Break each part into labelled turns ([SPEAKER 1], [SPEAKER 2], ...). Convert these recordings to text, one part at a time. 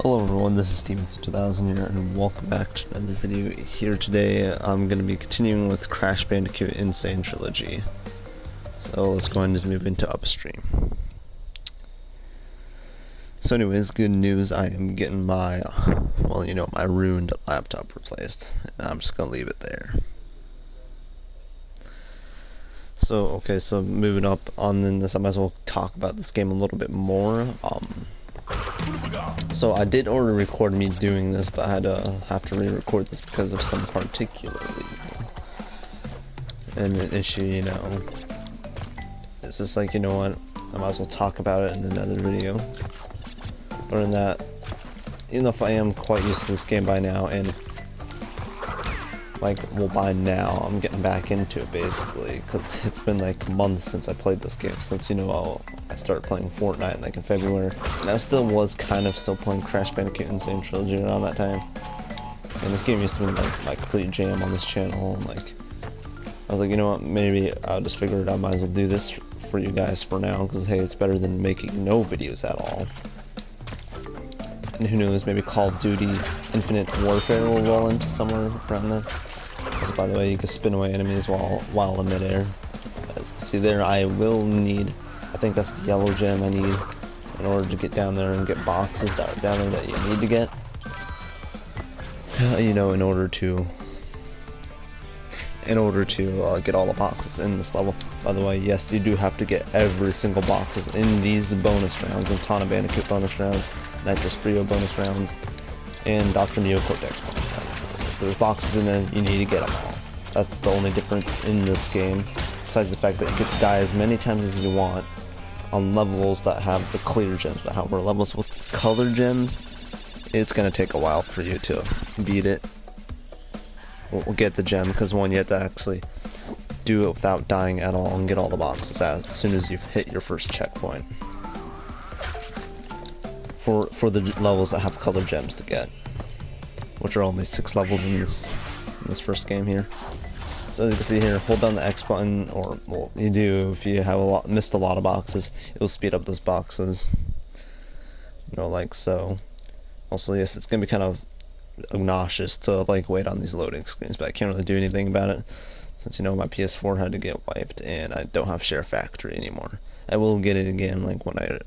[SPEAKER 1] Hello everyone, this is Steven2000 here, and welcome back to another video. Here today, I'm going to be continuing with Crash Bandicoot Insane Trilogy. So let's go ahead and just move into upstream. So anyways, good news, I am getting my, my ruined laptop replaced, and I'm just going to leave it there. So moving up on this, I might as well talk about this game a little bit more. So I did already record me doing this, but I had to re-record this because of some particular reason. And an issue, it's just like, you know what, I might as well talk about it in another video. But in that, even though if I am quite used to this game by now, and by now, I'm getting back into it basically, because it's been like months since I played this game, since, I started playing Fortnite like in February, and I still was still playing Crash Bandicoot Insane Trilogy around that time. And this game used to be like my complete jam on this channel, and I was like, you know what, maybe I'll just figure it out, might as well do this for you guys for now, because hey, it's better than making no videos at all. And who knows, maybe Call of Duty Infinite Warfare will roll into somewhere around there. Also, by the way, you can spin away enemies while in midair. As you can see there, I will need, I think that's the yellow gem I need in order to get down there and get boxes that are down there that you need to get. In order to get all the boxes in this level. By the way, yes, you do have to get every single boxes in these bonus rounds, and Tana Bandicoot bonus rounds, Nitrous Frio bonus rounds, and Dr. Neo Cortex bonus rounds. If there's boxes in there, you need to get them all. That's the only difference in this game, besides the fact that you get to die as many times as you want on levels that have the clear gems. But however, levels with color gems, it's gonna take a while for you to beat it. We'll get the gem, because one, you have to actually do it without dying at all and get all the boxes as soon as you've hit your first checkpoint. For the levels that have color gems to get, which are only 6 levels in this first game here. So as you can see here, hold down the X button, or well, you do if you have missed a lot of boxes, it'll speed up those boxes. Like so. Also, yes, it's gonna be kind of obnoxious to wait on these loading screens, but I can't really do anything about it since my PS4 had to get wiped and I don't have Share Factory anymore. I will get it again when I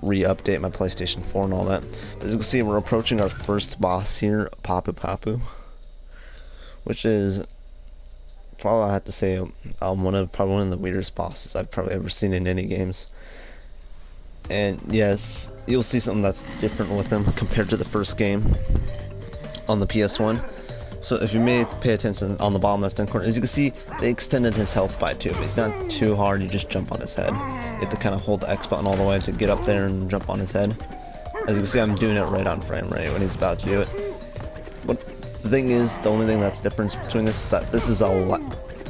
[SPEAKER 1] re-update my PlayStation 4 and all that. But as you can see, we're approaching our first boss here, Papu Papu, which is probably, I have to say, probably one of the weirdest bosses I've probably ever seen in any games. And yes, you'll see something that's different with him compared to the first game on the PS1. So if you may pay attention on the bottom left hand corner, as you can see, they extended his health by 2. He's not too hard, you just jump on his head. You have to kind of hold the X button all the way to get up there and jump on his head. As you can see, I'm doing it right on frame rate when he's about to do it. But the thing is, the only thing that's different between this is that this is a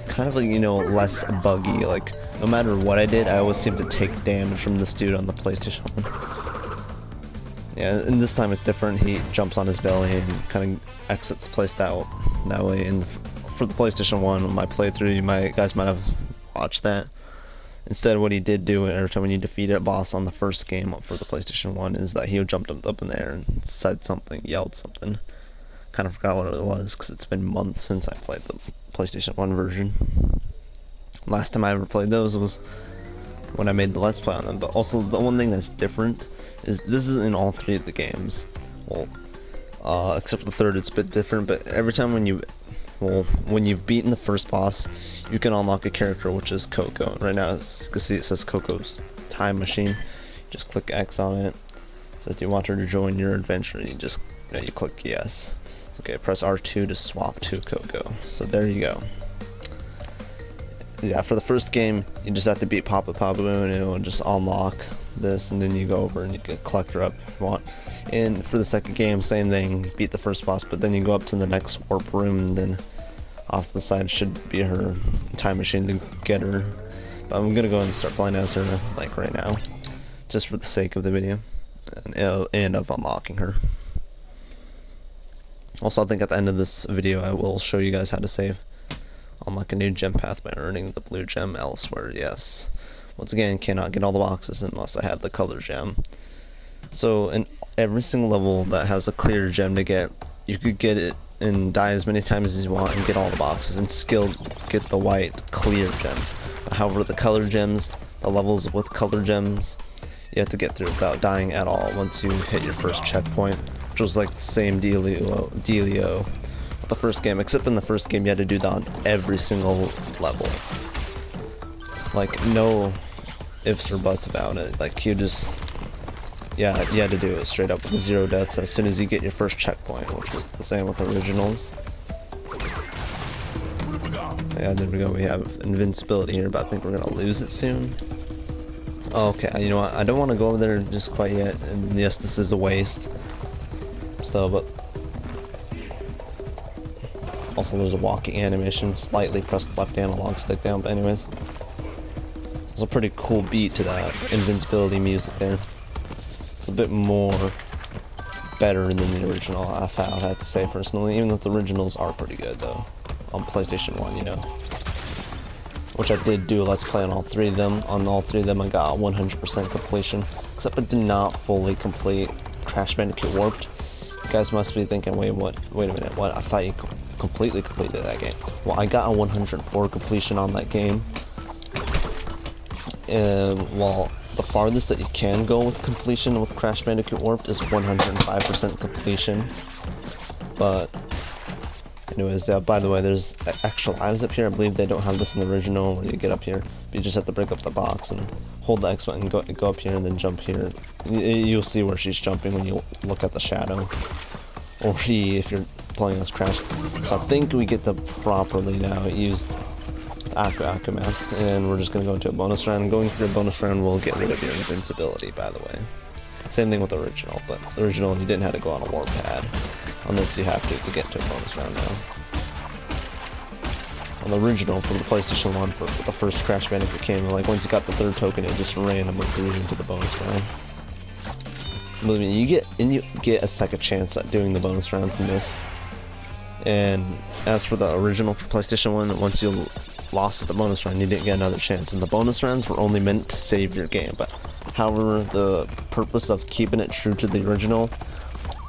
[SPEAKER 1] kind of less buggy. No matter what I did, I always seem to take damage from this dude on the PlayStation 1. Yeah, and this time it's different. He jumps on his belly and kind of exits place that way. And for the PlayStation 1, my playthrough, you guys might have watched that. Instead, what he did do every time when you defeated a boss on the first game for the PlayStation 1 is that he jumped up in the air and said something, yelled something. Kind of forgot what it was because it's been months since I played the PlayStation 1 version. Last time I ever played those was when I made the Let's Play on them. But also, the one thing that's different is this is in all 3 of the games. Well, except for the third, it's a bit different. But every time when you've beaten the first boss, you can unlock a character, which is Coco. Right now, as you can see, it says Coco's Time Machine. Just click X on it. It says, do you want her to join your adventure? And you just you click yes. Okay, press R2 to swap to Coco. So there you go. Yeah, for the first game, you just have to beat Papu Papu and it will just unlock this, and then you go over and you can collect her up if you want. And for the second game, same thing, beat the first boss, but then you go up to the next warp room, and then off the side should be her time machine to get her. But I'm gonna go ahead and start playing as her right now, just for the sake of the video and of unlocking her. Also, I think at the end of this video I will show you guys how to save. Unlock a new gem path by earning the blue gem elsewhere, yes. Once again, cannot get all the boxes unless I have the color gem. So in every single level that has a clear gem to get, you could get it and die as many times as you want and get all the boxes and still get the white clear gems. However, the color gems, the levels with color gems, you have to get through without dying at all once you hit your first checkpoint, which was like the same dealio with the first game, except in the first game you had to do that on every single level. Like, no ifs or buts about it. Like, you just, yeah, you had to do it straight up with 0 deaths as soon as you get your first checkpoint, which was the same with originals. Yeah, there we go, we have Invincibility here, but I think we're gonna lose it soon. Okay, you know what, I don't want to go over there just quite yet, and yes, this is a waste. Still, but... Also, there's a walking animation, slightly press the left analog stick down, but anyways. There's a pretty cool beat to that Invincibility music there. It's a bit more better than the original, I have to say personally, even though the originals are pretty good though, on PlayStation 1, you know. Which I did do a Let's Play on all 3 of them. On all 3 of them I got 100% completion, except I did not fully complete Crash Bandicoot Warped. You guys must be thinking, wait a minute, what? I thought you completely completed that game. Well, I got a 104 completion on that game. Well, the farthest that you can go with completion with Crash Bandicoot Warped is 105% completion. But anyways, by the way, there's extra lives up here. I believe they don't have this in the original where you get up here. But you just have to break up the box and hold the X button, go up here and then jump here. You'll see where she's jumping when you look at the shadow. Or he, if you're playing as Crash. So I think we get the properly now used Aku mask, and we're just going to go into a bonus round. Going through a bonus round will get rid of your invincibility, by the way. Same thing with the original, but the original you didn't have to go on a warp pad. On this you have to get to a bonus round now. On the original, from the PlayStation 1, for the first Crash Bandicoot game, like once you got the 3rd token, it just randomly threw you into the bonus round. Believe me, you get a second chance at doing the bonus rounds in this. And as for the original for PlayStation 1, once you lost at the bonus round, you didn't get another chance. And the bonus rounds were only meant to save your game, but however, the purpose of keeping it true to the original,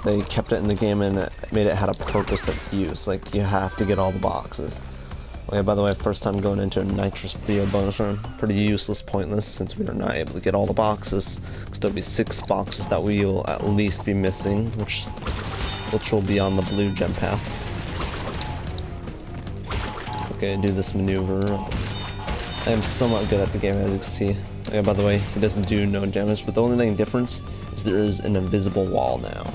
[SPEAKER 1] they kept it in the game and it made it had a purpose of use. Like, you have to get all the boxes. Oh yeah, by the way, first time going into a Nitrous Brio bonus run. Pretty useless, pointless, since we are not able to get all the boxes. Because there'll be 6 boxes that we will at least be missing, which will be on the blue gem path. Okay, do this maneuver. I am somewhat good at the game, as you can see. Yeah, by the way, it doesn't do no damage, but the only thing difference is there is an invisible wall now.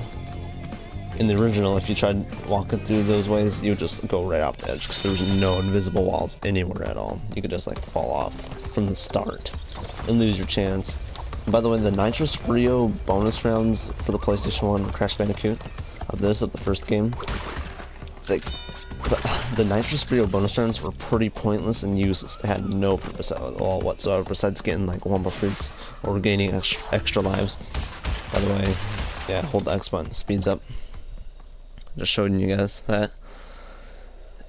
[SPEAKER 1] In the original, if you tried walking through those ways, you would just go right off the edge, because there was no invisible walls anywhere at all. You could just like fall off from the start and lose your chance. And by the way, the Nitrous Brio bonus rounds for the PlayStation 1 Crash Bandicoot of the first game, the Nitrous Brio bonus rounds were pretty pointless and useless. They had no purpose at all whatsoever besides getting like Wumpa fruits or gaining extra lives. By the way, yeah, hold the X button, speeds up. Just showing you guys that.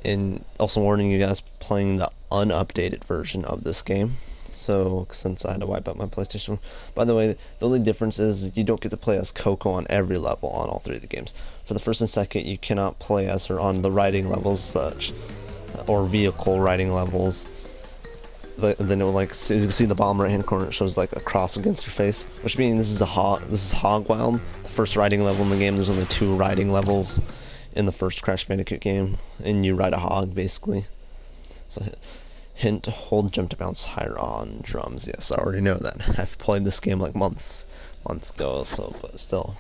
[SPEAKER 1] And also warning you guys playing the unupdated version of this game. So, since I had to wipe out my PlayStation. By the way, the only difference is you don't get to play as Coco on every level on all 3 of the games. For the first and second, you cannot play as her on the riding levels such, or vehicle riding levels. Then it will, like, as you can see in the bottom right hand corner, it shows like a cross against her face, which means this is Hog Wild, the first riding level in the game. There's only 2 riding levels in the first Crash Bandicoot game, and you ride a hog basically. So hint, hold jump to bounce higher on drums. Yes, I already know that. I've played this game like months ago, so but still,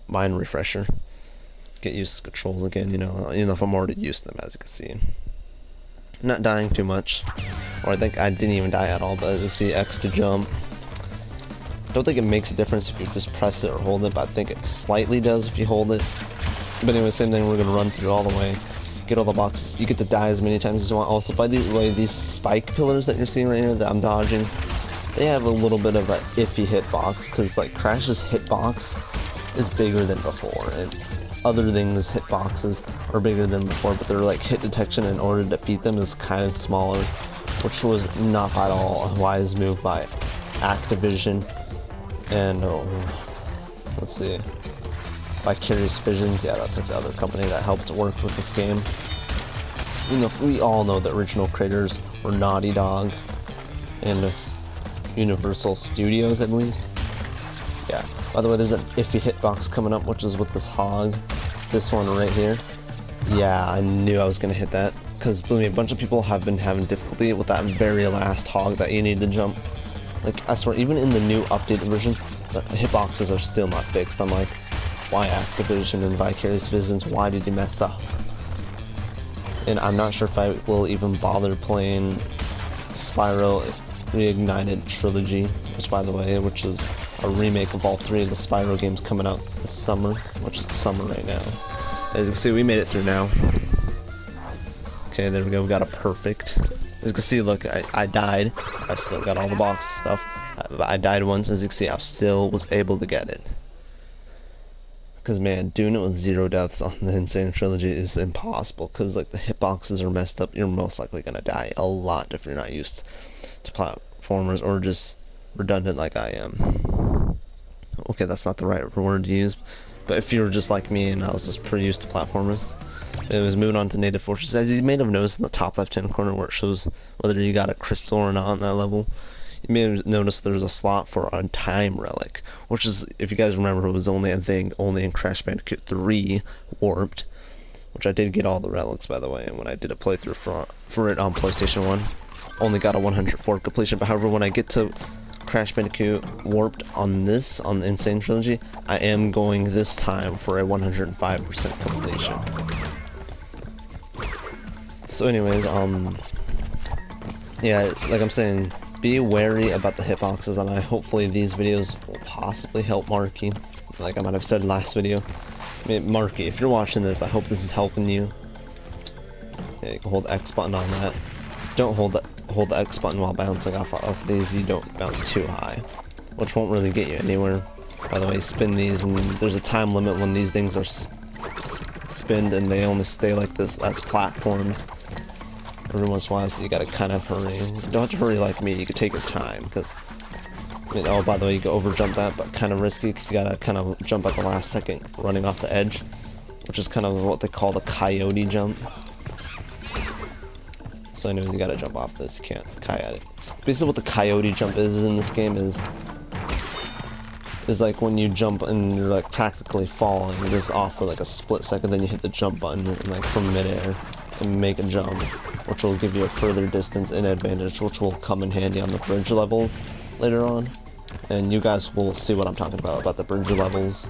[SPEAKER 1] mind refresher. Get used to controls again, you know, even if I'm already used to them, as you can see. Not dying too much, or I think I didn't even die at all, but as you see, X to jump. I don't think it makes a difference if you just press it or hold it, but I think it slightly does if you hold it. But anyway, same thing, we're going to run through all the way. Get all the boxes. You get to die as many times as you want. Also, by the way, these spike pillars that you're seeing right here that I'm dodging, they have a little bit of an iffy hitbox, because like Crash's hitbox is bigger than before, and other things hitboxes are bigger than before, but their like hit detection in order to defeat them is kind of smaller, which was not at all a wise move by Activision. And Let's see. Vicarious Visions, yeah, that's like the other company that helped work with this game. You know, we all know the original creators were Naughty Dog and Universal Studios, I believe. Yeah. By the way, there's an iffy hitbox coming up, which is with this hog. This one right here. Yeah, I knew I was gonna hit that. Because, believe me, a bunch of people have been having difficulty with that very last hog that you need to jump. Like, I swear, even in the new updated version, the hitboxes are still not fixed. I'm like, why Activision and Vicarious Visions, why did you mess up? And I'm not sure if I will even bother playing Spyro Reignited Trilogy, which, by the way, which is a remake of all 3 of the Spyro games coming out this summer, which is summer right now. As you can see, we made it through now. Okay, there we go, we got a perfect. As you can see, look, I died. I still got all the box stuff. I died once, as you can see, I still was able to get it. Because, man, doing it with 0 deaths on the Insane Trilogy is impossible. Because, like, the hitboxes are messed up. You're most likely going to die a lot if you're not used to platformers or just redundant like I am. Okay, that's not the right word to use. But if you were just like me and I was just pretty used to platformers, it was moving on to Native Fortress. As you may have noticed in the top left-hand corner where it shows whether you got a crystal or not on that level, you may have noticed there's a slot for a time relic, which is, if you guys remember, it was only a thing only in Crash Bandicoot 3 Warped, which I did get all the relics, by the way, and when I did a playthrough for it on PlayStation 1, only got a 104 completion. But however, when I get to Crash Bandicoot Warped on the Insane Trilogy, I am going this time for a 105% completion. So anyways, yeah, like I'm saying, be wary about the hitboxes, and hopefully these videos will possibly help Marky. Like I might have said last video. I mean, Marky, if you're watching this, I hope this is helping you. Yeah, you can hold the X button on that. Don't hold the X button while bouncing off of these. You don't bounce too high, which won't really get you anywhere. By the way, spin these, and there's a time limit when these things are spinned, and they only stay like this as platforms. Every once in a while, so you gotta kind of hurry. You don't have to hurry like me, you can take your time, because, oh, by the way, you can over jump that, but kind of risky, because you gotta kind of jump at the last second, running off the edge, which is kind of what they call the coyote jump. So anyways, you gotta jump off this, you can't coyote it. Basically what the coyote jump is in this game is like when you jump and you're like practically falling, you're just off for like a split second, then you hit the jump button and like from midair and make a jump, which will give you a further distance and advantage, which will come in handy on the bridge levels later on. And you guys will see what I'm talking about the bridge levels.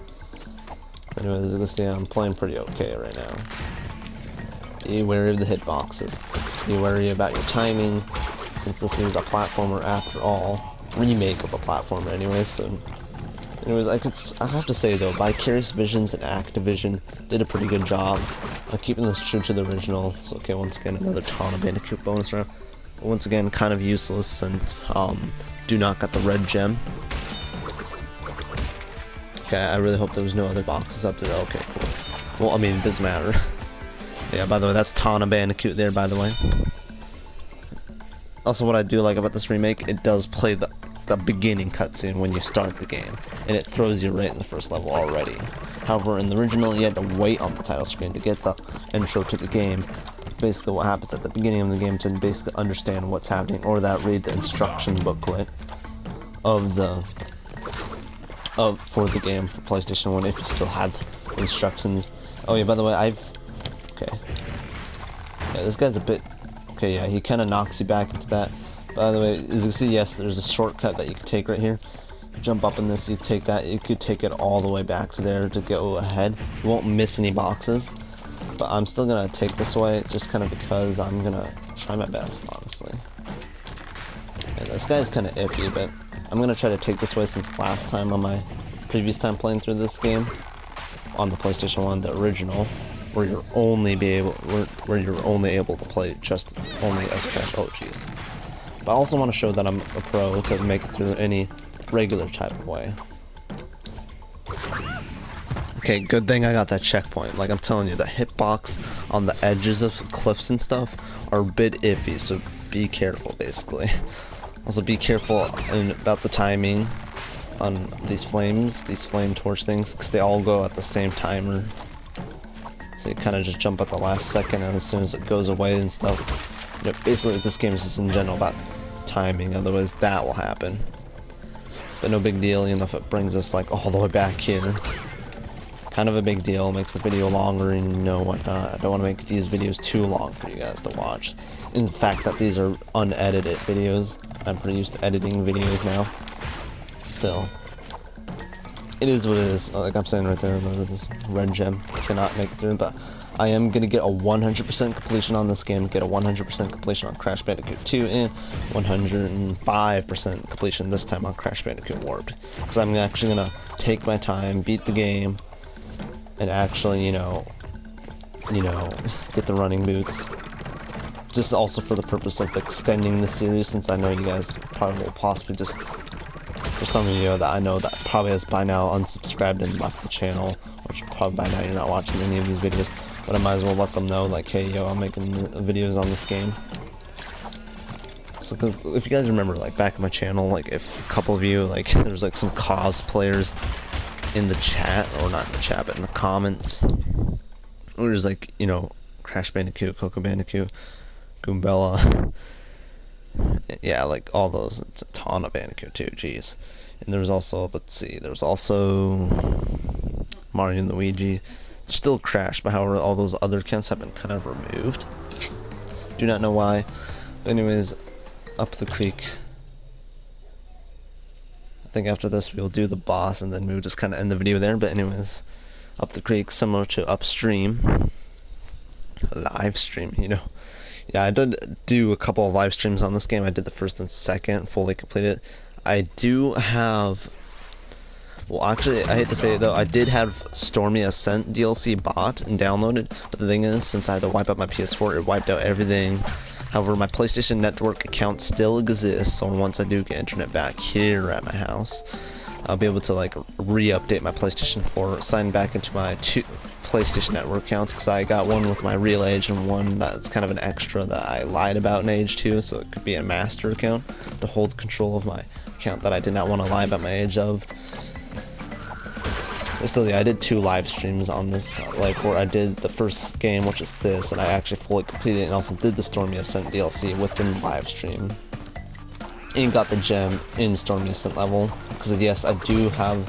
[SPEAKER 1] Anyways, as you can see, I'm playing pretty okay right now. Be wary of the hitboxes. Be wary about your timing, since this is a platformer after all. Remake of a platformer anyway, so... Anyways, I have to say though, Vicarious Visions and Activision did a pretty good job of keeping this true to the original. So okay, once again, another ton of Bandicoot bonus round. But once again, kind of useless since Do Not got the red gem. Okay, I really hope there was no other boxes up there. Okay, cool. Well, I mean, it doesn't matter. Yeah, by the way, that's Tana Bandicoot there, by the way. Also, what I do like about this remake, it does play the beginning cutscene when you start the game, and it throws you right in the first level already. However, in the original, you had to wait on the title screen to get the intro to the game. Basically, what happens at the beginning of the game to basically understand what's happening, or that read the instruction booklet of for the game for PlayStation 1 if you still had instructions. Oh yeah, by the way, okay. Yeah, this guy's a bit... Okay, yeah, he kind of knocks you back into that. By the way, as you can see, yes, there's a shortcut that you can take right here. Jump up in this, you take that, you could take it all the way back to there to go ahead. You won't miss any boxes, but I'm still gonna take this way, just kind of because I'm gonna try my best, honestly. And this guy's kind of iffy, but I'm gonna try to take this way since last time on my previous time playing through this game, on the PlayStation 1, the original, where you're only able to play just only as Crash. Oh jeez. But I also want to show that I'm a pro to make it through any regular type of way. Okay, good thing I got that checkpoint. Like I'm telling you, the hitbox on the edges of cliffs and stuff are a bit iffy, so be careful basically. Also be careful about the timing on these flames, these flame torch things, because they all go at the same timer. So you kind of just jump at the last second, and as soon as it goes away and stuff. You know, basically, this game is just in general about timing. Otherwise, that will happen. But no big deal, you know, if it brings us like all the way back here. Kind of a big deal, makes the video longer and you know whatnot. I don't want to make these videos too long for you guys to watch. In the fact that these are unedited videos. I'm pretty used to editing videos now. Still, it is what it is. Like I'm saying right there, this red gem cannot make it through, but I am going to get a 100% completion on this game, get a 100% completion on Crash Bandicoot 2, and 105% completion this time on Crash Bandicoot Warped. Because I'm actually going to take my time, beat the game, and actually, you know, get the running boots. Just also for the purpose of extending the series, since I know you guys probably will possibly just, for some of you that I know that probably has by now unsubscribed and left the channel, which probably by now you're not watching any of these videos, but I might as well let them know, like, hey, yo, I'm making videos on this game. So, if you guys remember, like, back in my channel, like, if a couple of you, like, there's, like, some cosplayers in the chat, or not in the chat, but in the comments, or there's, like, you know, Crash Bandicoot, Coco Bandicoot, Goombella, yeah, like, all those, it's a ton of Bandicoot, too, jeez. And there's also, let's see, there's also Mario and Luigi. Still Crash, but however, all those other accounts have been kind of removed. Do not know why. But anyways, up the creek. I think after this we'll do the boss, and then we'll just kind of end the video there. But anyways, up the creek, similar to upstream. A live stream, you know. Yeah, I did do a couple of live streams on this game. I did the first and second, fully completed. I do have... Well, actually, I hate to say it though, I did have Stormy Ascent DLC bought and downloaded, but the thing is, since I had to wipe out my PS4, it wiped out everything. However, my PlayStation Network account still exists, so once I do get internet back here at my house, I'll be able to, like, re-update my PlayStation 4, sign back into my two PlayStation Network accounts, because I got one with my real age and one that's kind of an extra that I lied about in age too, so it could be a master account to hold control of my account that I did not want to lie about my age of. Still, yeah, I did 2 live streams on this, like, where I did the first game, which is this, and I actually fully completed it, and also did the Stormy Ascent DLC within the live stream. And got the gem in Stormy Ascent level, because yes, I do have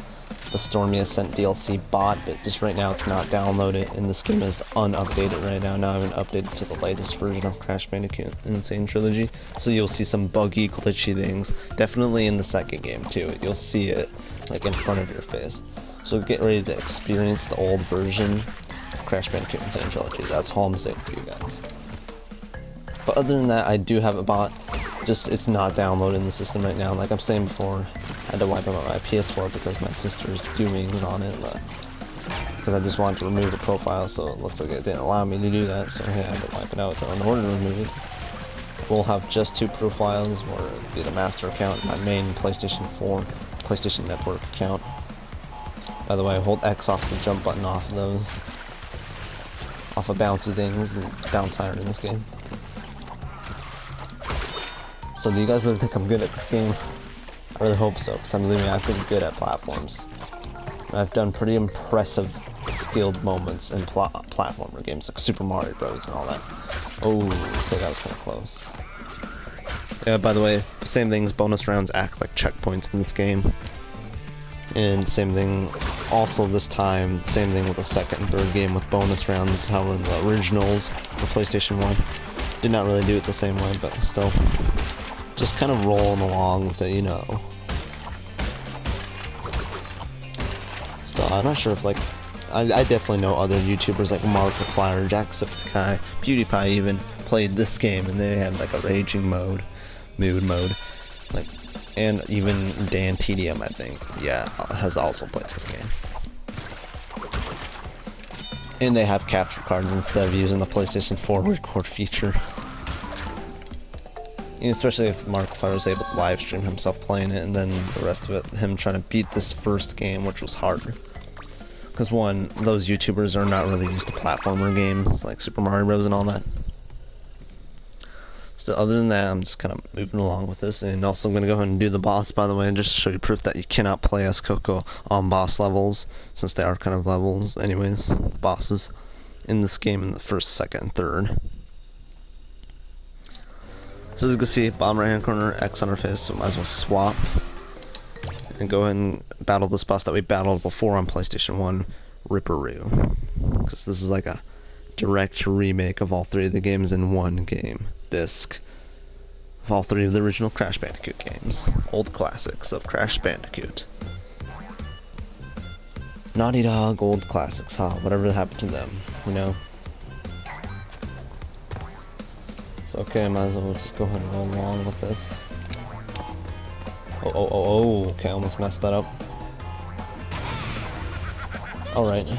[SPEAKER 1] the Stormy Ascent DLC bought, but just right now it's not downloaded, and this game is unupdated right now. Now I haven't updated to the latest version of Crash Bandicoot Insane Trilogy, so you'll see some buggy, glitchy things, definitely in the second game too. You'll see it, like, in front of your face. So get ready to experience the old version of Crash Bandicoot Insane Trilogy. That's all I'm saying to you guys. But other than that, I do have it bought. Just, it's not downloaded in the system right now. Like I'm saying before, I had to wipe out my PS4 because my sister's doing on it. Because I just wanted to remove the profile, so it looks like it didn't allow me to do that. So hey, I had to wipe it out in order to remove it. We'll have just 2 profiles, where it'll be the master account and my main PlayStation 4, PlayStation Network account. By the way, hold X off the jump button off of those. Off of bouncy things and bounce higher in this game. So do you guys really think I'm good at this game? I really hope so, because I'm really actually good at platforms. I've done pretty impressive skilled moments in platformer games like Super Mario Bros. And all that. Oh, okay, that was kind of close. Yeah, by the way, same things, bonus rounds act like checkpoints in this game. And same thing, also this time, same thing with the second and third game with bonus rounds, however in the originals for PlayStation 1. Did not really do it the same way, but still. Just kind of rolling along with it, you know. Still, I'm not sure if, like, I definitely know other YouTubers like Markiplier, Jacksepticeye, PewDiePie even played this game, and they had, like, a raging mood mode. Like, and even Dan TDM, I think, yeah, has also played this game. And they have capture cards instead of using the PlayStation 4 record feature. And especially if Markiplier was able to live stream himself playing it, and then the rest of it, him trying to beat this first game, which was hard. Because one, those YouTubers are not really used to platformer games, like Super Mario Bros. And all that. So other than that, I'm just kind of moving along with this, and also I'm going to go ahead and do the boss, by the way, and just show you proof that you cannot play as Coco on boss levels, since they are kind of levels anyways, bosses, in this game in the first, second, and third. So as you can see, bottom right hand corner, X on our face, so might as well swap, and go ahead and battle this boss that we battled before on PlayStation 1, Ripperoo, because this is like a direct remake of all three of the games in one game disc. Of all three of the original Crash Bandicoot games. Old classics of Crash Bandicoot. Naughty Dog old classics, huh? Whatever happened to them, you know? So okay, might as well just go ahead and go along with this. Oh, okay, I almost messed that up. Alright.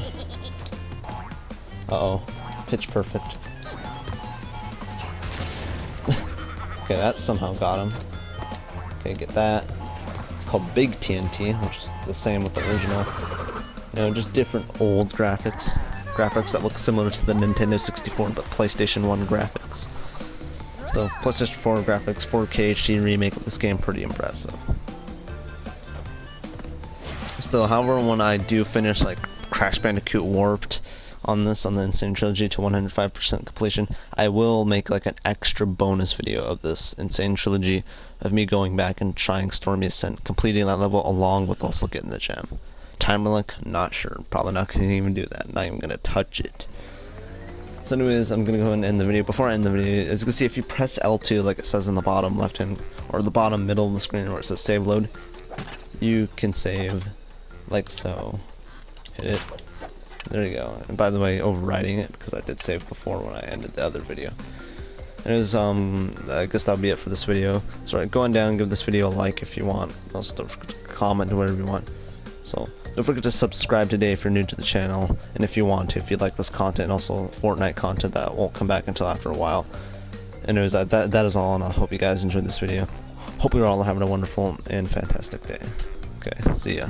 [SPEAKER 1] Uh-oh. Pitch perfect. Okay, that somehow got him. Okay, get that. It's called Big TNT, which is the same with the original. You know, just different old graphics. Graphics that look similar to the Nintendo 64, but PlayStation 1 graphics. So, PlayStation 4 graphics, 4K HD remake of this game, pretty impressive. Still, however, when I do finish, like, Crash Bandicoot Warped on this, on the Insane Trilogy to 105% completion, I will make like an extra bonus video of this Insane Trilogy of me going back and trying Stormy Ascent, completing that level along with also getting the gem. Timer link, not sure, probably not going to even do that, not even going to touch it. So anyways, I'm going to go ahead and end the video. Before I end the video, as you can see, if you press L2 like it says in the bottom left hand, or the bottom middle of the screen where it says save load, you can save like so. Hit it. There you go. And by the way, overriding it because I did save before when I ended the other video. Anyways, I guess that'll be it for this video. So go on down, give this video a like if you want. Also don't forget to comment or whatever you want. So don't forget to subscribe today if you're new to the channel, and if you want to, if you like this content, and also Fortnite content that won't come back until after a while. Anyways, that is all, and I hope you guys enjoyed this video. Hope you're all having a wonderful and fantastic day. Okay, see ya.